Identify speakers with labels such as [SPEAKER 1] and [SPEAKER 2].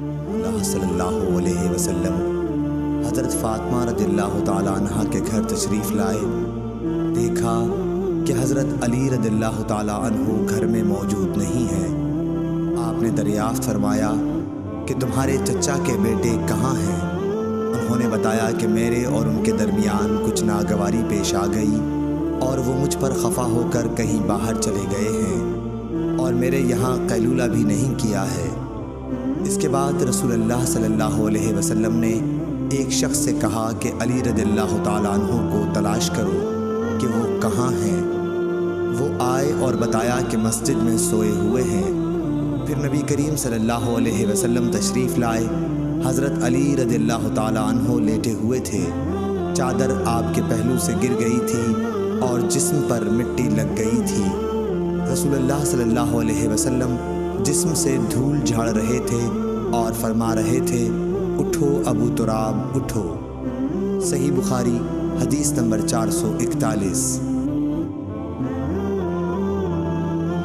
[SPEAKER 1] اللہ صلی اللہ علیہ وسلم حضرت فاطمہ رضی اللہ تعالیٰ عنہ کے گھر تشریف لائے۔ دیکھا کہ حضرت علی رضی اللہ تعالیٰ عنہ گھر میں موجود نہیں ہیں۔ آپ نے دریافت فرمایا کہ تمہارے چچا کے بیٹے کہاں ہیں؟ انہوں نے بتایا کہ میرے اور ان کے درمیان کچھ ناگواری پیش آ گئی اور وہ مجھ پر خفا ہو کر کہیں باہر چلے گئے ہیں اور میرے یہاں قیلولہ بھی نہیں کیا ہے۔ اس کے بعد رسول اللہ صلی اللہ علیہ وسلم نے ایک شخص سے کہا کہ علی رضی اللہ تعالیٰ عنہ کو تلاش کرو کہ وہ کہاں ہیں۔ وہ آئے اور بتایا کہ مسجد میں سوئے ہوئے ہیں۔ پھر نبی کریم صلی اللہ علیہ وسلم تشریف لائے۔ حضرت علی رضی اللہ تعالیٰ عنہ لیٹے ہوئے تھے۔ چادر آپ کے پہلو سے گر گئی تھی اور جسم پر مٹی لگ گئی تھی۔ رسول اللہ صلی اللہ علیہ وسلم جسم سے دھول جھاڑ رہے تھے اور فرما رہے تھے، اٹھو ابو تراب اٹھو۔ صحیح بخاری حدیث نمبر 441۔